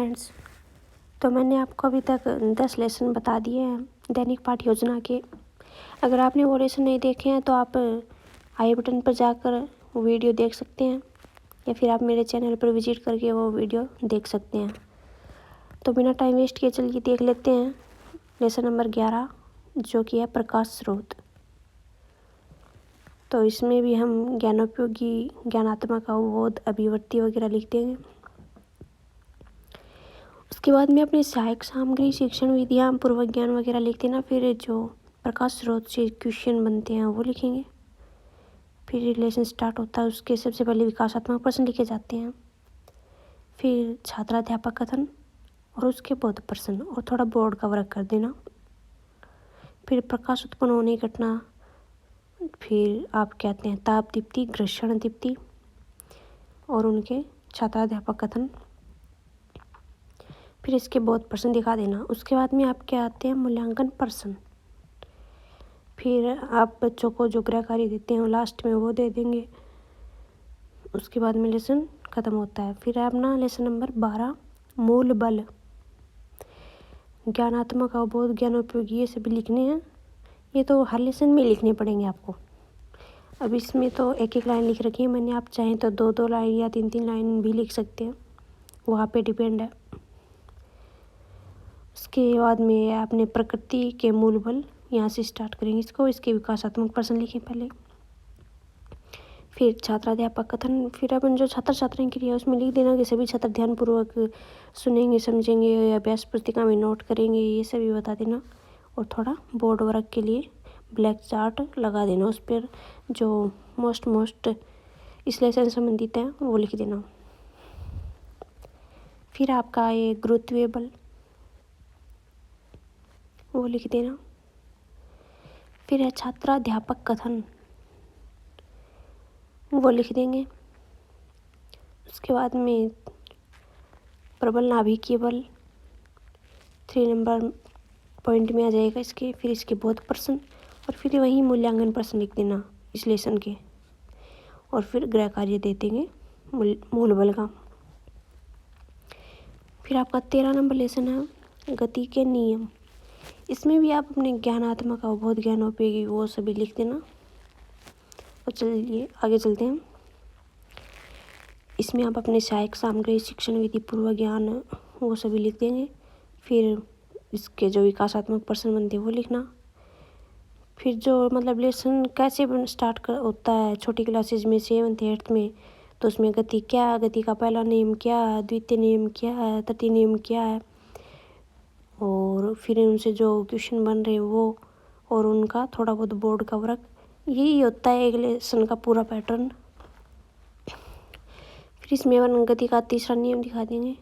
Friends, तो मैंने आपको अभी तक 10 लेसन बता दिए हैं दैनिक पाठ योजना के। अगर आपने वो लेसन नहीं देखे हैं तो आप आई बटन पर जाकर वो वीडियो देख सकते हैं या फिर आप मेरे चैनल पर विजिट करके वो वीडियो देख सकते हैं। तो बिना टाइम वेस्ट किए चलिए देख लेते हैं लेसन नंबर 11, जो कि है प्रकाश स्रोत। तो इसमें भी हम ज्ञानोपयोगी, ज्ञानात्मक, अवबोध, अभिव्यक्ति वगैरह लिख देंगे। उसके बाद में अपनी सहायक सामग्री, शिक्षण विधियाँ, पूर्व ज्ञान वगैरह लिख देना। फिर जो प्रकाश स्रोत से क्वेश्चन बनते हैं वो लिखेंगे। फिर रिलेशन स्टार्ट होता है, उसके सबसे पहले विकासात्मक प्रश्न लिखे जाते हैं, फिर छात्राध्यापक कथन और उसके बोध प्रश्न और थोड़ा बोर्ड का वर्क कर देना। फिर प्रकाश उत्पन्न होने की घटना, फिर आप कहते हैं ताप दीप्ति, घर्षण दीप्ति और उनके छात्राध्यापक कथन। फिर इसके बोध प्रश्न दिखा देना। उसके बाद में आपके आते हैं मूल्यांकन प्रश्न। फिर आप बच्चों को जो गृह कार्य देते हैं लास्ट में वो दे देंगे। उसके बाद में लेसन ख़त्म होता है। फिर अपना लेसन नंबर 12, मूल बल, ज्ञानात्मक, अवबोध, ज्ञानोपयोगी, ये सभी लिखने हैं। ये तो हर लेसन में लिखने पड़ेंगे आपको। अब इसमें तो एक एक लाइन लिख रखी है मैंने, आप चाहें तो 2-2 लाइन या 3-3 लाइन भी लिख सकते हैं, वो आप पे डिपेंड है। उसके बाद में आपने प्रकृति के मूल बल, यहाँ से स्टार्ट करेंगे इसको। इसके विकासात्मक प्रश्न लिखें पहले। फिर छात्राध्यापक कथन, फिर अपन जो छात्र छात्राएं क्रिया उसमें लिख देना कि सभी छात्र ध्यानपूर्वक सुनेंगे, समझेंगे या अभ्यास पुस्तिका में नोट करेंगे, ये सभी बता देना। और थोड़ा बोर्ड वर्क के लिए ब्लैक चार्ट लगा देना, उस पर जो मोस्ट इस लेसन से संबंधित है वो लिख देना। फिर आपका ये गुरुत्वीय बल वो लिख देना। फिर है छात्राध्यापक कथन, वो लिख देंगे। उसके बाद में प्रबल नाभिकीय बल 3 नंबर पॉइंट में आ जाएगा इसके। फिर इसके बोध प्रश्न और फिर वही मूल्यांकन प्रश्न लिख देना इस लेसन के। और फिर गृह कार्य दे देंगे मूल बल का। फिर आपका 13 नंबर लेसन है गति के नियम। इसमें भी आप अपने ज्ञानात्मक, अवबोध, ज्ञानोपयोगी वो सभी लिख देना। और चलिए आगे चलते हैं। इसमें आप अपने सहायक सामग्री, शिक्षण विधि, पूर्व ज्ञान वो सभी लिख देंगे। फिर इसके जो विकासात्मक प्रश्न बनते हैं वो लिखना। फिर जो मतलब लेसन कैसे स्टार्ट होता है छोटी क्लासेज में 7th 8th में, तो उसमें गति क्या, गति का पहला नियम क्या है, द्वितीय नियम क्या है, तृतीय नियम क्या है, और फिर उनसे जो क्वेश्चन बन रहे हैं वो, और उनका थोड़ा बहुत बोर्ड का वर्क, यही होता है एक लेसन का पूरा पैटर्न। फिर इसमें अपन गति का तीसरा नियम दिखा देंगे,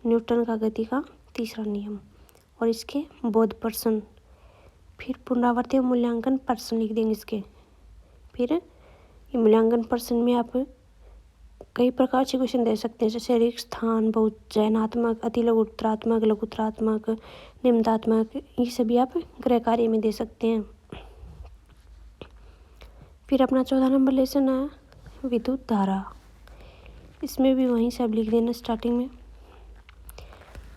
न्यूटन का गति का तीसरा नियम और इसके बोध प्रश्न। फिर पुनरावर्ती मूल्यांकन प्रश्न लिख देंगे इसके। फिर ये मूल्यांकन प्रश्न में आप कई प्रकार से क्वेश्चन दे सकते हैं, जैसे रिक्त स्थान, बहुत चयनात्मक, अति लघु उत्तरात्मक, लघु उत्तरात्मक, निम्नात्मक, ये सभी आप गृह कार्य में दे सकते हैं। फिर अपना 14 नंबर लेसन है विद्युत धारा। इसमें भी वहीं सब लिख देना स्टार्टिंग में।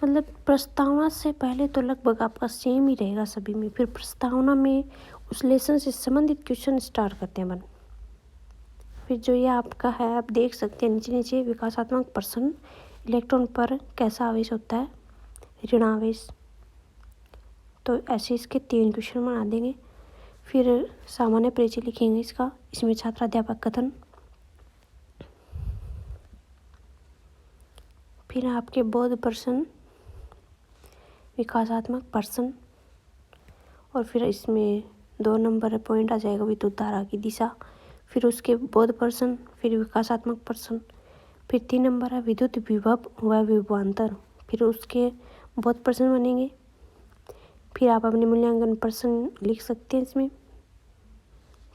मतलब प्रस्तावना से पहले तो लगभग आपका सेम ही रहेगा सभी में। फिर प्रस्तावना में उस लेसन से संबंधित क्वेश्चन स्टार्ट करते हैं अपन। फिर जो ये आपका है आप देख सकते हैं नीचे नीचे विकासात्मक प्रश्न, इलेक्ट्रॉन पर कैसा आवेश होता है, ऋण आवेश, तो ऐसे इसके 3 क्वेश्चन बना देंगे। फिर सामान्य परिचय लिखेंगे इसका, इसमें छात्राध्यापक कथन। फिर आपके बोध प्रश्न, विकासात्मक प्रश्न और फिर इसमें 2 नंबर पॉइंट आ जाएगा विद्युत धारा की दिशा। फिर उसके बोध प्रश्न, फिर विकासात्मक प्रश्न। फिर 3 नंबर है विद्युत विभव व विभवांतर, फिर उसके बोध प्रश्न बनेंगे। फिर आप अपने मूल्यांकन प्रश्न लिख सकते हैं इसमें।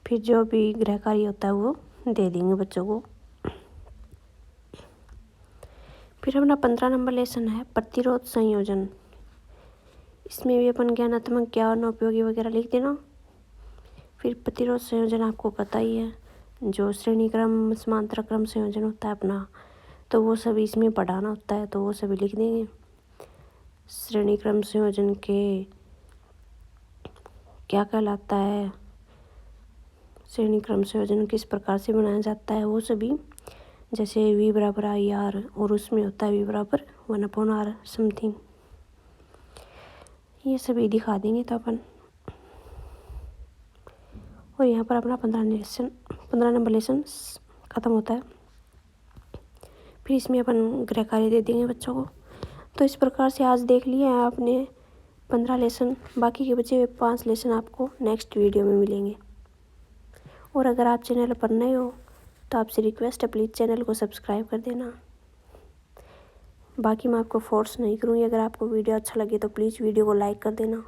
फिर जो भी गृह कार्य होता है वो दे देंगे बच्चों को। फिर अपना 15 नंबर लेसन है प्रतिरोध संयोजन। इसमें भी अपन ज्ञानात्मक, ज्ञान उपयोगी वगैरह लिख देना। फिर प्रतिरोध संयोजन आपको पता ही है, जो श्रेणी क्रम समांतर क्रम संयोजन होता है अपना, तो वो सभी इसमें पढ़ाना होता है, तो वो सभी लिख देंगे। श्रेणी क्रम संयोजन के क्या कहलाता है, श्रेणी क्रम संयोजन किस प्रकार से बनाया जाता है, वो सभी, जैसे V बराबर IR और उसमें होता है V बराबर 1/R समथिंग, ये सभी दिखा देंगे तो अपन। और यहाँ पर अपना 15 नंबर लेसन ख़त्म होता है। फिर इसमें अपन गृह कार्य दे देंगे बच्चों को। तो इस प्रकार से आज देख लिया है आपने 15 लेसन, बाकी के बचे हुए 5 लेसन आपको नेक्स्ट वीडियो में मिलेंगे। और अगर आप चैनल पर नए हो तो आपसे रिक्वेस्ट है, प्लीज़ चैनल को सब्सक्राइब कर देना। बाकी मैं आपको फोर्स नहीं करूँगी। अगर आपको वीडियो अच्छा लगे तो प्लीज़ वीडियो को लाइक कर देना।